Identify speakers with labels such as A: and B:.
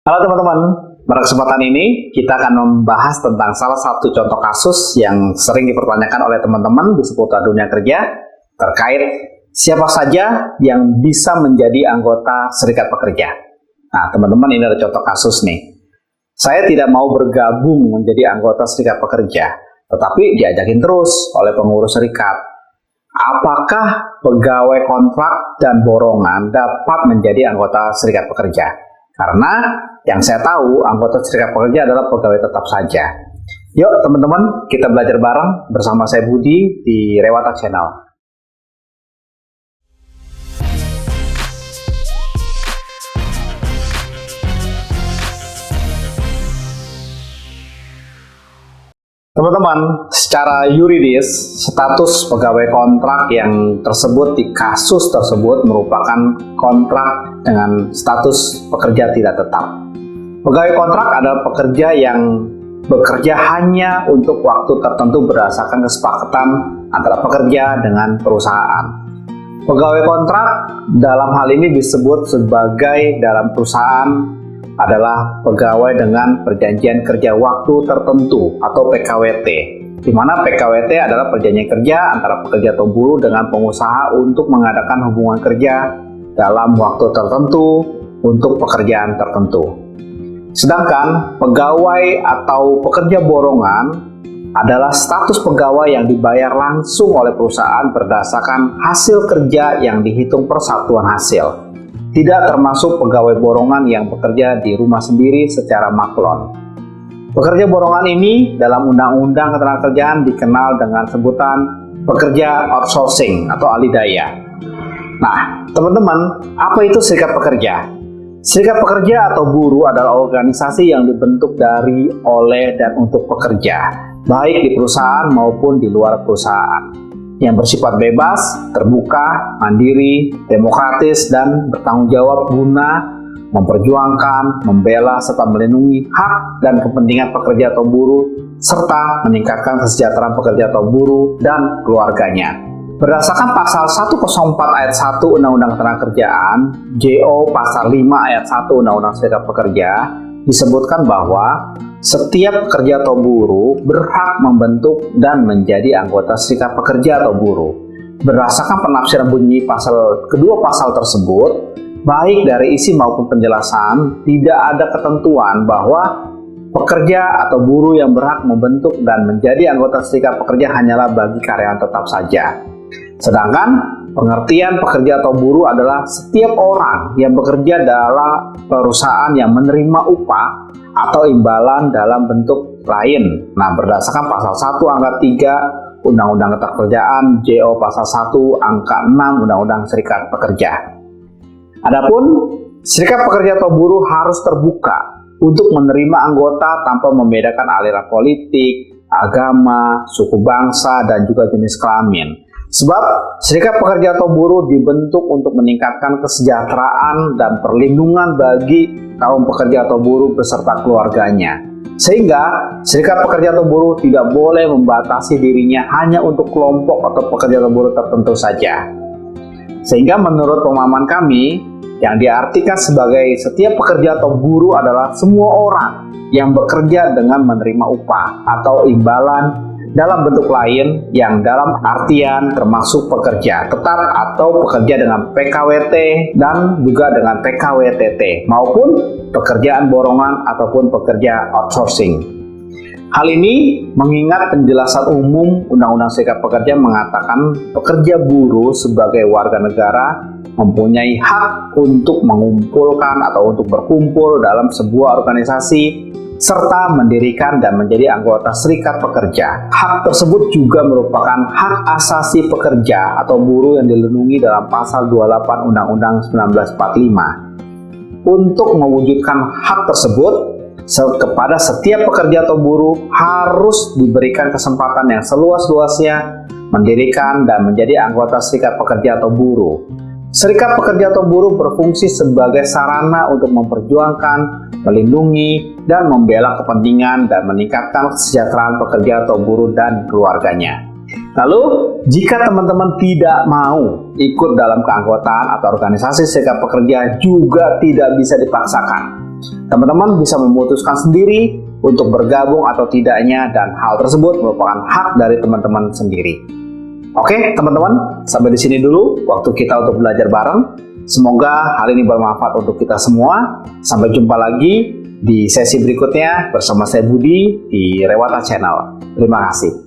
A: Halo teman-teman, pada kesempatan ini kita akan membahas tentang salah satu contoh kasus yang sering dipertanyakan oleh teman-teman di seputar dunia kerja terkait siapa saja yang bisa menjadi anggota serikat pekerja. Nah teman-teman, ini ada contoh kasus nih. Saya tidak mau bergabung menjadi anggota serikat pekerja, tetapi diajakin terus oleh pengurus serikat. Apakah pegawai kontrak dan borongan dapat menjadi anggota serikat pekerja? Karena yang saya tahu, anggota serikat pekerja adalah pegawai tetap saja. Yuk teman-teman, kita belajar bareng bersama saya Budi di Rewata Channel. Teman-teman, secara yuridis, status pegawai kontrak yang tersebut di kasus tersebut merupakan kontrak dengan status pekerja tidak tetap. Pegawai kontrak adalah pekerja yang bekerja hanya untuk waktu tertentu berdasarkan kesepakatan antara pekerja dengan perusahaan. Pegawai kontrak dalam hal ini disebut sebagai dalam perusahaan adalah pegawai dengan perjanjian kerja waktu tertentu atau PKWT, di mana PKWT adalah perjanjian kerja antara pekerja atau buruh dengan pengusaha untuk mengadakan hubungan kerja dalam waktu tertentu untuk pekerjaan tertentu. Sedangkan pegawai atau pekerja borongan adalah status pegawai yang dibayar langsung oleh perusahaan berdasarkan hasil kerja yang dihitung per satuan hasil. Tidak termasuk pegawai borongan yang bekerja di rumah sendiri secara maklon. Pekerja borongan ini dalam Undang-Undang Ketenagakerjaan dikenal dengan sebutan pekerja outsourcing atau alih daya. Nah, teman-teman, apa itu serikat pekerja? Serikat pekerja atau buruh adalah organisasi yang dibentuk dari, oleh, dan untuk pekerja, baik di perusahaan maupun di luar perusahaan, yang bersifat bebas, terbuka, mandiri, demokratis, dan bertanggung jawab guna memperjuangkan, membela, serta melindungi hak dan kepentingan pekerja atau buruh, serta meningkatkan kesejahteraan pekerja atau buruh dan keluarganya. Berdasarkan pasal 104 ayat 1 Undang-Undang Ketenagakerjaan, JO pasal 5 ayat 1 Undang-Undang Serikat Pekerja, disebutkan bahwa setiap pekerja atau buruh berhak membentuk dan menjadi anggota serikat pekerja atau buruh. Berdasarkan penafsiran bunyi kedua pasal tersebut, baik dari isi maupun penjelasan, tidak ada ketentuan bahwa pekerja atau buruh yang berhak membentuk dan menjadi anggota serikat pekerja hanyalah bagi karyawan tetap saja. Sedangkan pengertian pekerja atau buruh adalah setiap orang yang bekerja dalam perusahaan yang menerima upah atau imbalan dalam bentuk lain. Nah, berdasarkan pasal 1 angka 3 Undang-Undang Ketenagakerjaan, JO pasal 1 angka 6 Undang-Undang Serikat Pekerja. Adapun serikat pekerja atau buruh harus terbuka untuk menerima anggota tanpa membedakan aliran politik, agama, suku bangsa, dan juga jenis kelamin. Sebab serikat pekerja atau buruh dibentuk untuk meningkatkan kesejahteraan dan perlindungan bagi kaum pekerja atau buruh beserta keluarganya. Sehingga serikat pekerja atau buruh tidak boleh membatasi dirinya hanya untuk kelompok atau pekerja atau buruh tertentu saja. Sehingga menurut pemahaman kami, yang diartikan sebagai setiap pekerja atau buruh adalah semua orang yang bekerja dengan menerima upah atau imbalan dalam bentuk lain yang dalam artian termasuk pekerja tetap atau pekerja dengan PKWT dan juga dengan PKWTT maupun pekerjaan borongan ataupun pekerja outsourcing. Hal ini mengingat penjelasan umum Undang-Undang Serikat Pekerja mengatakan pekerja buruh sebagai warga negara mempunyai hak untuk mengumpulkan atau untuk berkumpul dalam sebuah organisasi serta mendirikan dan menjadi anggota serikat pekerja. Hak tersebut juga merupakan hak asasi pekerja atau buruh yang dilindungi dalam pasal 28 Undang-Undang 1945. Untuk mewujudkan hak tersebut, kepada setiap pekerja atau buruh harus diberikan kesempatan yang seluas-luasnya mendirikan dan menjadi anggota serikat pekerja atau buruh. Serikat pekerja atau buruh berfungsi sebagai sarana untuk memperjuangkan, melindungi, dan membela kepentingan dan meningkatkan kesejahteraan pekerja atau buruh dan keluarganya. Lalu, jika teman-teman tidak mau ikut dalam keanggotaan atau organisasi serikat pekerja juga tidak bisa dipaksakan. Teman-teman bisa memutuskan sendiri untuk bergabung atau tidaknya, dan hal tersebut merupakan hak dari teman-teman sendiri. Oke, teman-teman, sampai di sini dulu waktu kita untuk belajar bareng. Semoga hal ini bermanfaat untuk kita semua. Sampai jumpa lagi di sesi berikutnya bersama saya Budi di Rewata Channel. Terima kasih.